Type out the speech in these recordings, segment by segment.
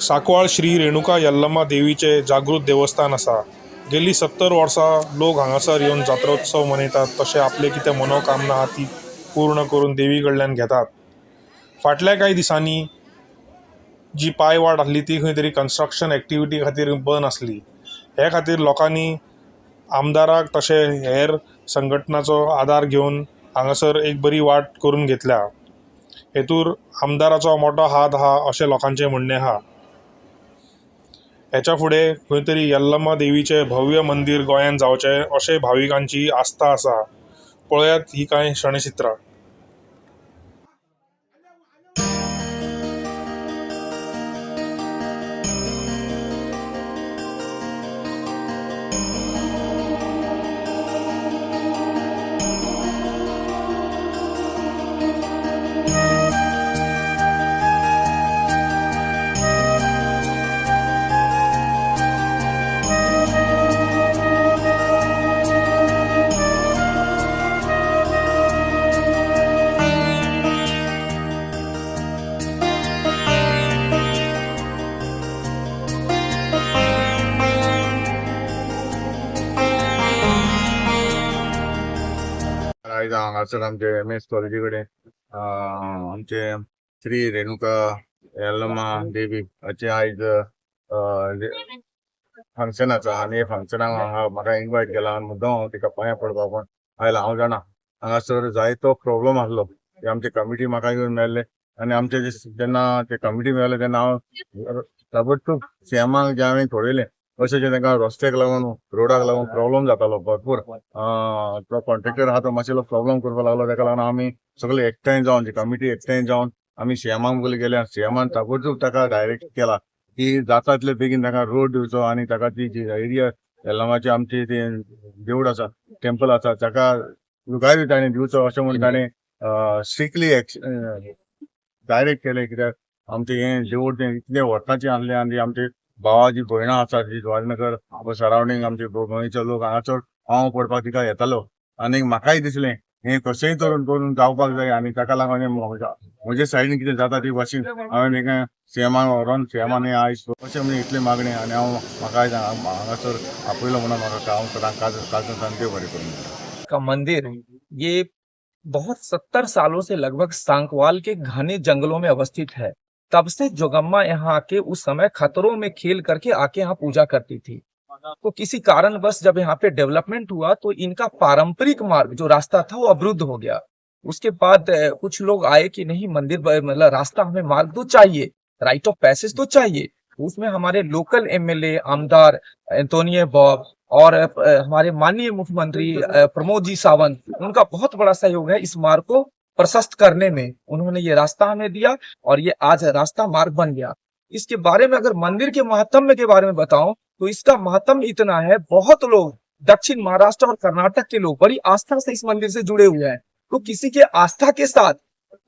साकवाळ श्री रेणुका यल्लम्मा देवीचे जागृत देवस्थान आसा। गेली 70 वर्सां लोक हांगासर येवन जात्रोत्सव मनयतात, तशें आपले कितें मनोकामना आहा ती पूर्ण करून देवी कडल्यान घेतात। फाटल्या कांय दिसांनी जी पायवाट आसली ती खंय तरी कन्स्ट्रक्शन एक्टिविटी खातीर बंद आसली। हे खातीर लोकांनी आमदाराक तशें हेर संघटनाचो आदार घेवन हांगासर एक बरी वाट करून घेतल्या। हेतूर आमदाराचो मोठो हात आहा अशें लोकांचें म्हणणें आहा। हेच्या फुडें खंय तरी यल्लम्मा देवीचें भव्य मंदिर गोंयांत जावचें अशें भाविकांची आस्था आसा। पळयात ही कांय क्षणचित्रां। आयज हांगासर आमचे MS कॉलेजी कडेन आमचे श्री रेणुका यल्लम्मा देवी हाचे आयज फंक्शन आसा आनी हे फंक्शनाक म्हाका इन्वायट केला आनी मुद्दम हांव तिका पांयां पडपाक पण आयला। हांव जाणा हांगासर जायतो प्रॉब्लेम आसलो ते आमचे कमिटी म्हाका येवन मेळ्ळे आनी आमचे जेन्ना ते कमिटी मेळ्ळे तेन्ना हांव ताबडतोब CMाक जे हांवें थोडयलें अशें जे तांकां रस्त्याक लागून रोडाक लागून प्रॉब्लेम जातालो भरपूर। तो कॉन्ट्रॅक्टर आहा तो मातशें प्रॉब्लेम करपाक लागलो, ताका लागून आमी सगळे एकठांय जावन जी कमिटी एकठांय जावन आमी CMाक बोली गेले। CMान ताबडतोब ताका डायरेक्ट केला की जाता तितले बेगीन ताका रोड दिवचो आनी ताका ती जी एरिया यल्लम्माची आमची ती देवूळ आसा टेम्पल आसा ताका लुगारी ताणें दिवचो अशें म्हूण ताणें स्ट्रिक्टली डायरेक्ट केलें। कित्याक आमचें हें देवूळ तें इतलें वर्सांचें आसलें आनी आमचे भावाची भयणां आसा जी द्वारनगर सरावंडींग आमचे गोंयचे लोक हांगासर पांव पडपाक तिका येतालो आनी म्हाकाय दिसलें हें कशेंय करून जावपाक जाय आनी ताका लागून म्हजे सायडीन कितें जाता ती भाशेन हांवें हेका CMाक व्हरोन CMान आयज अशें म्हणजे इतली मागणी आनी हांव म्हाका आयज हांगासर आपयलो म्हणून म्हाका हांव सदांच काजून देव बरें करूं। का मंदिर ये बहुत 70 सालों से लगभग सांकवाल के घने जंगलों में अवस्थित है। तब से जोगम्मा यहाँ आके उस समय खतरों में खेल करके आके यहाँ पूजा करती थी। तो किसी कारणवश जब यहाँ पे डेवलपमेंट हुआ तो इनका पारंपरिक मार्ग जो रास्ता था वो अवरुद्ध हो गया। उसके बाद कुछ लोग आए कि नहीं मंदिर मतलब रास्ता हमें मार्ग तो चाहिए, राइट ऑफ पैसेज तो चाहिए। उसमें हमारे लोकल MLA आमदार एंटोनियो बॉब और हमारे माननीय मुख्यमंत्री प्रमोद जी सावंत, उनका बहुत बड़ा सहयोग है इस मार्ग को प्रशस्त करने में। उन्होंने ये रास्ता हमें दिया और ये आज रास्ता मार्ग बन गया। इसके बारे में अगर मंदिर के महात्म्य के बारे में बताऊं तो इसका महात्म्य इतना है, बहुत लोग दक्षिण महाराष्ट्र और कर्नाटक के लोग बड़ी आस्था से इस मंदिर से जुड़े हुए हैं। तो किसी के आस्था के साथ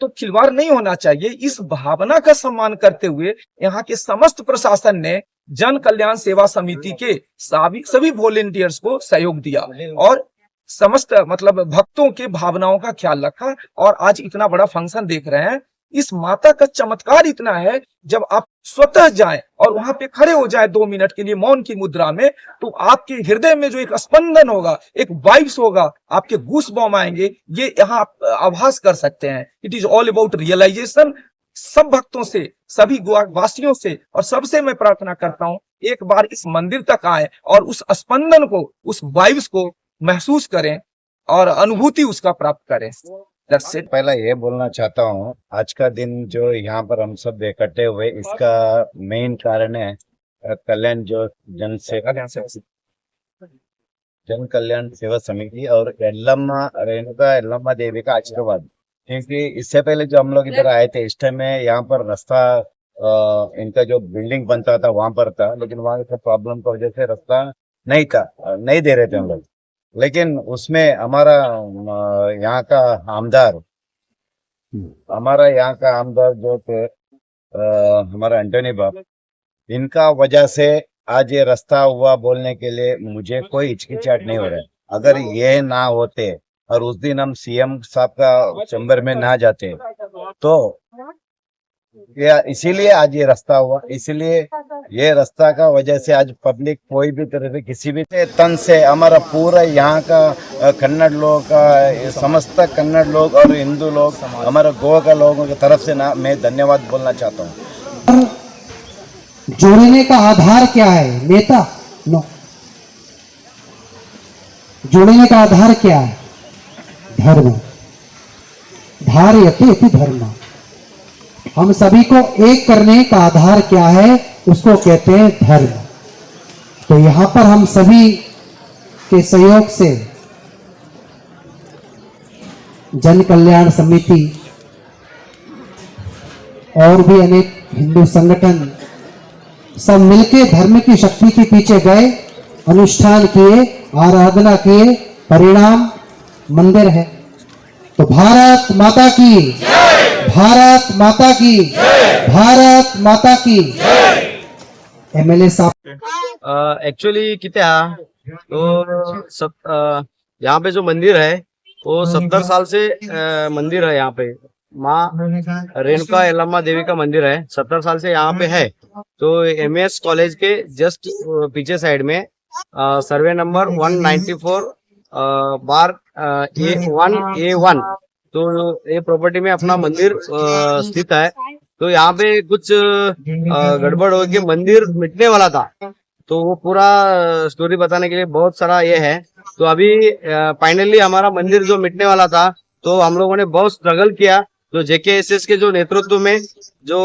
तो खिलवाड़ नहीं होना चाहिए। इस भावना का सम्मान करते हुए यहाँ के समस्त प्रशासन ने जन कल्याण सेवा समिति के सभी वॉलेंटियर्स को सहयोग दिया और समस्त मतलब भक्तों के भावनाओं का ख्याल रखा और आज इतना बड़ा फंक्शन देख रहे हैं। इस माता का चमत्कार इतना है, जब आप स्वतः जाएं और वहां पे खड़े हो जाएं 2 मिनट के लिए मौन की मुद्रा में, तो आपके हृदय में जो एक स्पंदन होगा, एक वाइब्स होगा, आपके गूज़बम्प आएंगे, ये यहाँ आप आभास कर सकते हैं। It is all about realisation. सब भक्तों से, सभी वासियों से और सबसे मैं प्रार्थना करता हूँ एक बार इस मंदिर तक आए और उस स्पंदन को, उस वाइब्स को महसूस करें और अनुभूति उसका प्राप्त करें। पहला ये बोलना चाहता हूँ, आज का दिन जो यहाँ पर हम सब इकट्ठे हुए, इसका मेन कारण है कल्याण जो जन कल्याण सेवा समिति और रेणुका यल्लम्मा देवी का आशीर्वाद। क्योंकि इससे पहले जो हम लोग इधर आए थे इस टाइम में यहाँ पर रास्ता इनका जो बिल्डिंग बनता था वहां पर था, लेकिन वहां का प्रॉब्लम की वजह से रास्ता नहीं था, नहीं दे रहे थे हम लोग। लेकिन उसमें हमारा यहाँ का आमदार जो थे हमारा एंटोनी बाब, इनका वजह से आज ये रास्ता हुआ बोलने के लिए मुझे कोई हिचकिचाहट नहीं हो रहा है। अगर ये ना होते, और उस दिन हम सीएम साहब का चैम्बर में ना जाते तो इसीलिए आज ये रास्ता हुआ। इसीलिए ये रास्ता का वजह से आज पब्लिक कोई भी तरह से किसी भी तन से हमारा पूरा यहाँ का कन्नड़ लोग का समस्त कन्नड़ लोग और हिंदू लोग हमारा गोवा का लोगों की तरफ से ना मैं धन्यवाद बोलना चाहता हूँ। जोड़ने का आधार क्या है? नेता नो। जोड़ने का आधार क्या है? धर्म। धारयते इति धर्म। हम सभी को एक करने का आधार क्या है? उसको कहते हैं धर्म। तो यहां पर हम सभी के सहयोग से जन कल्याण समिति और भी अनेक हिंदू संगठन सब मिलके धर्म की शक्ति के पीछे गए, अनुष्ठान किए, आराधना किए, परिणाम मंदिर है। तो भारत माता की, भारत माता की, भारत माता की। एमएलए साहब एक्चुअली किती तो यहाँ पे जो मंदिर है वो 70 साल से मंदिर है। यहाँ पे माँ रेणुका यल्लम्मा देवी का मंदिर है, 70 साल से यहाँ पे है। तो एमएस कॉलेज के जस्ट पीछे साइड में सर्वे नंबर 194 बार A1 तो ये प्रॉपर्टी में अपना मंदिर स्थित है। तो यहाँ पे कुछ गड़बड़ हो के मंदिर मिटने वाला था, तो वो पूरा स्टोरी बताने के लिए बहुत सारा ये है। तो अभी फाइनली हमारा मंदिर जो मिटने वाला था, तो हम लोगों ने बहुत स्ट्रगल किया। तो JKSS के जो नेतृत्व में जो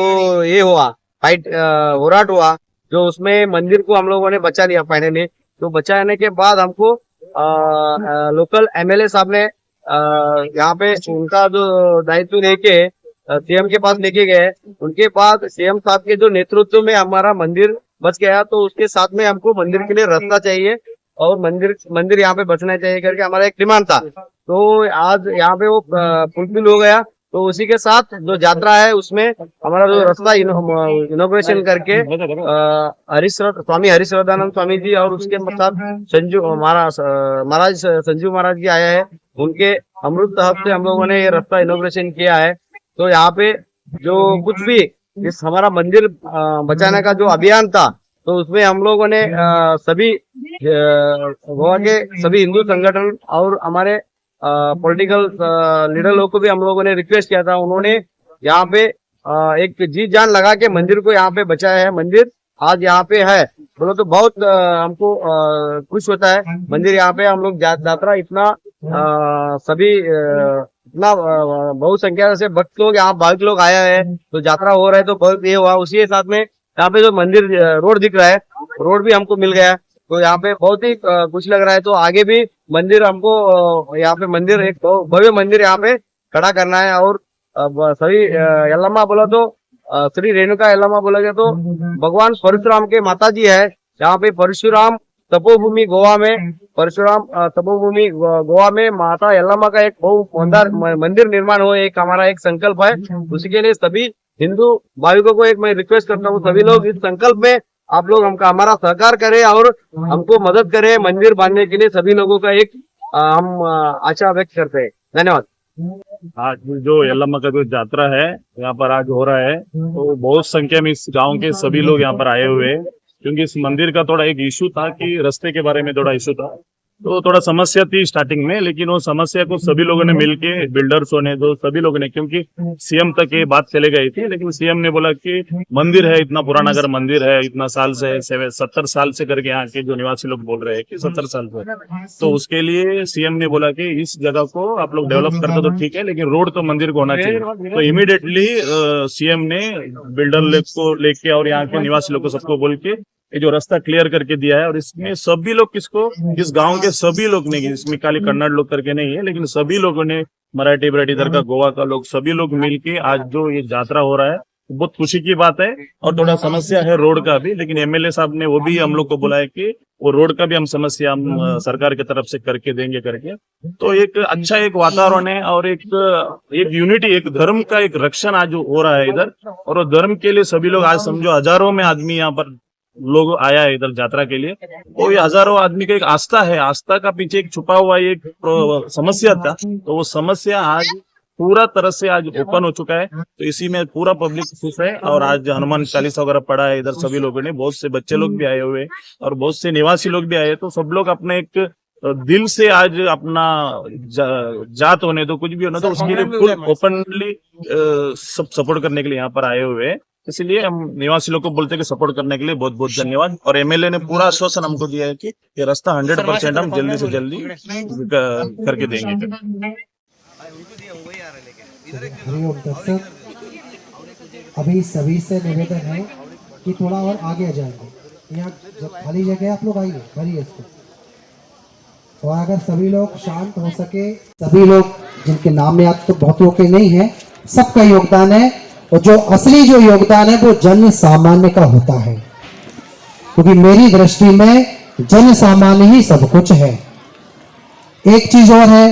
ये हुआ फाइट होराट हुआ, जो उसमें मंदिर को हम लोगों ने बचा लिया फाइनली। तो बचाने के बाद हमको लोकल MLA साहब ने यहाँ पे उनका जो दायित्व लेके CM के पास लेके गए। उनके बाद CM साहब के जो नेतृत्व में हमारा मंदिर बच गया। तो उसके साथ में हमको मंदिर के लिए रास्ता चाहिए और मंदिर यहाँ पे बचना चाहिए करके हमारा एक डिमांड था। तो आज यहाँ पे वो फुलफिल हो गया। तो उसी के साथ जो यात्रा है उसमें हमारा जो रास्ता इनोग्रेशन करके स्वामी हरिश्रदानंद स्वामी जी और उसके साथ महाराज संजीव महाराज जी आया है। उनके अमृत हस्त से हम लोगों ने ये रास्ता इनोग्रेशन किया है। तो यहाँ पे जो कुछ भी इस हमारा मंदिर बचाने का जो अभियान था, तो उसमें हम लोगों ने सभी गोवा के सभी हिंदू संगठन और हमारे पॉलिटिकल लीडर लोग को भी हम लोगों ने रिक्वेस्ट किया था। उन्होंने यहाँ पे एक जी जान लगा के मंदिर को यहाँ पे बचाया है। मंदिर आज यहाँ पे है बोलो तो बहुत हमको खुश होता है। मंदिर यहाँ पे हम लोग यात्रा इतना सभी इतना बहुत संख्या से भक्त लोग यहाँ भाविक लोग आया है। तो यात्रा हो रहा है तो बहुत ये हुआ। उसी के साथ में यहाँ पे जो मंदिर रोड दिख रहा है, रोड भी हमको मिल गया। तो यहाँ पे बहुत ही कुछ लग रहा है। तो आगे भी मंदिर हमको यहाँ पे मंदिर एक भव्य मंदिर यहाँ पे खड़ा करना है। और सभी यल्लम्मा बोला तो श्री रेणुका यल्लम्मा बोला गया तो भगवान परशुराम के माता जी है। यहाँ पे परशुराम तपोभूमि गोवा में, परशुराम तपोभूमि गोवा में माता यल्लम्मा का एक बहुत मंदिर निर्माण हो, एक हमारा एक संकल्प है। उसी के लिए सभी हिंदू भाविकों को एक मैं रिक्वेस्ट करता हूँ, सभी लोग इस संकल्प में आप लोग हमारा सहकार करें और हमको मदद करें मंदिर बांधने के लिए। सभी लोगों का एक हम आशा व्यक्त करते हैं। धन्यवाद। आज जो यल्लम्मा का जो यात्रा है यहाँ पर आज हो रहा है, तो बहुत संख्या में इस गांव के सभी लोग यहाँ पर आए हुए हैं। क्योंकि इस मंदिर का थोड़ा एक इशू था कि रास्ते के बारे में थोड़ा इशू था, तो थोड़ा समस्या थी स्टार्टिंग में। लेकिन वो समस्या को सभी लोगों ने मिलके, बिल्डर्सों ने तो सभी लोगों ने, क्योंकि CM तक ये बात चले गई थी, लेकिन CM ने बोला कि मंदिर है, इतना पुराना अगर मंदिर है, इतना साल से 70 साल से करके यहाँ के जो निवासी लोग बोल रहे हैं कि 70 साल से, तो उसके लिए CM ने बोला कि इस जगह को आप लोग डेवलप करते तो ठीक है, लेकिन रोड तो मंदिर को होना चाहिए। तो इमीडिएटली CM ने बिल्डर को लेके और यहाँ के निवासी लोग को सबको बोल के ये जो रास्ता क्लियर करके दिया है। और इसमें सभी लोग किसको, इस गांव के सभी लोग ने, इसमें खाली कन्नड़ लोग करके नहीं है, लेकिन सभी लोगों ने, मराठी इधर का, गोवा का लोग, सभी लोग मिलके आज जो ये यात्रा हो रहा है बहुत खुशी की बात है। और थोड़ा समस्या है रोड का भी, लेकिन MLA साहब ने वो भी हम लोग को बोला है कि वो रोड का भी हम समस्या हम सरकार की तरफ से करके देंगे करके। तो एक अच्छा एक वातावरण है और एक यूनिटी, एक धर्म का एक रक्षण आज हो रहा है इधर। और वो धर्म के लिए सभी लोग आज समझो हजारों में आदमी यहाँ पर लोग आया है इधर यात्रा के लिए। वो ये हजारों आदमी का एक आस्था है, आस्था का पीछे एक छुपा हुआ एक समस्या था, तो वो समस्या आज पूरा तरह से आज ओपन हो चुका है। तो इसी में पूरा पब्लिक खुश है और आज हनुमान चालीसा वगैरह पढ़ा है इधर सभी लोगों ने, बहुत से बच्चे लोग भी आए हुए हैं और बहुत से निवासी लोग भी आए, तो सब लोग अपने एक दिल से आज अपना जात होने दो कुछ भी होने दो उसके लिए फुल ओपनली सब सपोर्ट करने के लिए यहाँ पर आए हुए हैं। इसलिए हम निवासी लोग को बोलते हैं कि सपोर्ट करने के लिए बहुत बहुत धन्यवाद। और एमएलए ने पूरा आश्वासन हमको दिया है कि ये रास्ता 100% हम जल्दी से जल्दी करके देंगे। हरिओम दर्शक, अभी सभी से निवेदन है कि थोड़ा और आगे जाएंगे। यहाँ जब खाली जगह है आप लोग आइए, भरिए इसको। और अगर सभी लोग शांत हो सके, सभी लोग जिनके नाम याद तो बहुत लोग के नहीं है, सबका योगदान है। और जो असली जो योगदान है वो जन सामान्य का होता है, क्योंकि मेरी दृष्टि में जन सामान्य ही सब कुछ है। एक चीज और है,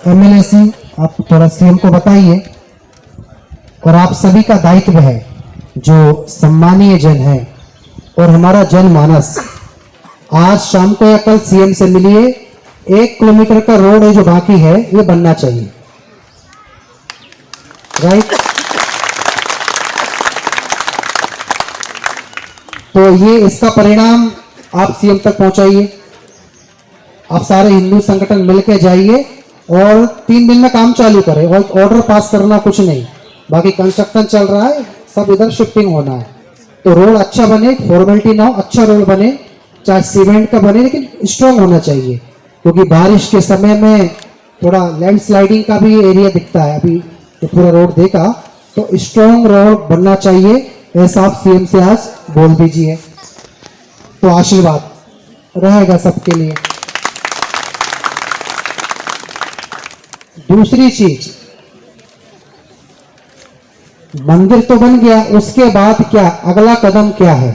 एमएलए सी आप थोड़ा सीएम को बताइए, और आप सभी का दायित्व है, जो सम्मानीय जन है और हमारा जनमानस, आज शाम को या कल सीएम से मिलिए, 1 किलोमीटर का रोड है जो बाकी है ये बनना चाहिए, राइट। तो ये इसका परिणाम आप सीएम तक पहुंचाइए। आप सारे हिंदू संगठन मिलकर जाइए और 3 दिन में काम चालू करें। और ऑर्डर पास करना कुछ नहीं, बाकी कंस्ट्रक्शन चल रहा है, सब इधर शिफ्टिंग होना है। तो रोड अच्छा बने, फॉर्मेलिटी ना हो, अच्छा रोड बने, चाहे सीमेंट का बने लेकिन स्ट्रांग होना चाहिए, क्योंकि बारिश के समय में थोड़ा लैंडस्लाइडिंग का भी एरिया दिखता है। अभी तो पूरा रोड देखा, तो स्ट्रांग रोड बनना चाहिए, ऐसा आप सीएम से आज बोल दीजिए, तो आशीर्वाद रहेगा सबके लिए। दूसरी चीज, मंदिर तो बन गया, उसके बाद क्या अगला कदम क्या है,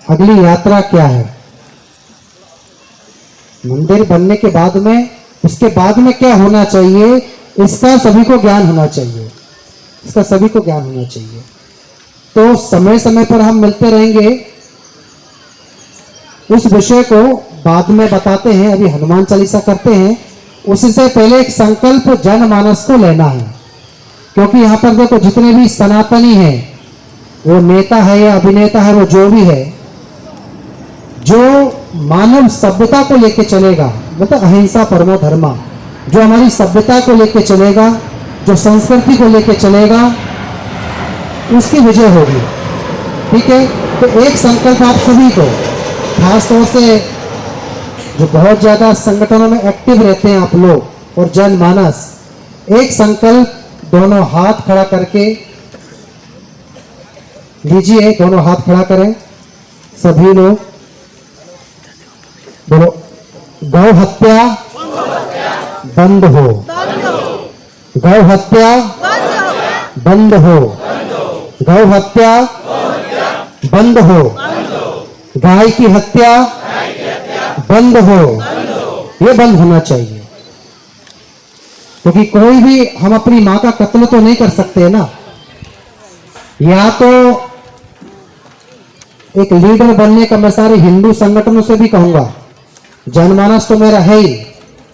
अगली यात्रा क्या है? मंदिर बनने के बाद में, उसके बाद में क्या होना चाहिए, इसका सभी को ज्ञान होना चाहिए, इसका सभी को ज्ञान होना चाहिए। तो समय समय पर हम मिलते रहेंगे, उस विषय को बाद में बताते हैं। अभी हनुमान चालीसा करते हैं, उससे पहले एक संकल्प जनमानस को लेना है, क्योंकि यहाँ पर देखो जितने भी सनातनी हैं, वो नेता है या अभिनेता है, वो जो भी है, जो मानव सभ्यता को लेके चलेगा, मतलब अहिंसा परमो धर्मा, जो हमारी सभ्यता को लेके चलेगा, जो संस्कृति को लेके चलेगा, उसकी विजय होगी। ठीक है, तो एक संकल्प आप सभी को, खासतौर से जो बहुत ज्यादा संगठनों में एक्टिव रहते हैं आप लोग और जनमानस, एक संकल्प दोनों हाथ खड़ा करके लीजिए, दोनों हाथ खड़ा करें सभी लोग, बोलो, गौ हत्या बंद हो, गौ हत्या बंद हो, गौ हत्या बंद हो, गाय की हत्या बंद हो, ये बंद होना चाहिए। क्योंकि कोई भी, हम अपनी मां का कत्ल तो नहीं कर सकते ना, या तो एक लीडर बनने का मैं सारे हिंदू संगठनों से भी कहूंगा, जनमानस तो मेरा है ही,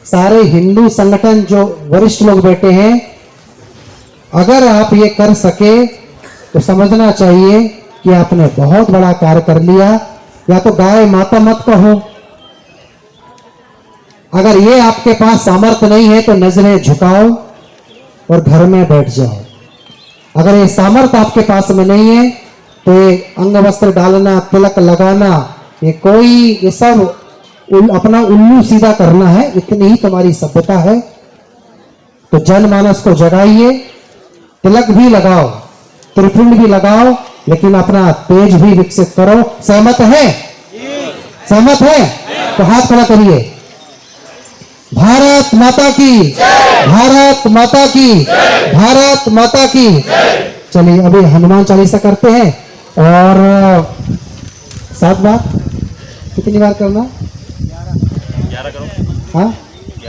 सारे हिंदू संगठन जो वरिष्ठ लोग बैठे हैं, अगर आप ये कर सके तो समझना चाहिए कि आपने बहुत बड़ा कार्य कर लिया। या तो गाय माता मत कहो, अगर ये आपके पास सामर्थ्य नहीं है तो नजरें झुकाओ और घर में बैठ जाओ। अगर ये सामर्थ्य आपके पास में नहीं है तो ये अंग वस्त्र डालना, तिलक लगाना, ये सब अपना उल्लू सीधा करना है, इतनी ही तुम्हारी सभ्यता है। तो जनमानस को जगाइए, तिलक भी लगाओ, त्रिपुंड भी लगाओ, लेकिन अपना तेज भी विकसित करो। सहमत है? सहमत है? तो हाथ खड़ा करिए। भारत माता की, भारत माता की, भारत माता की। चलिए अभी हनुमान चालीसा करते हैं, और 7 बार, कितनी बार करना? 11 करो। हाँ,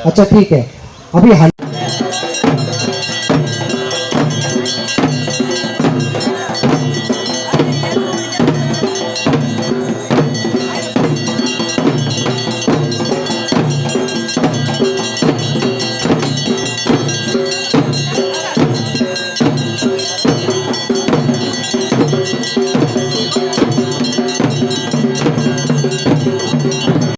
अच्छा ठीक है। अभी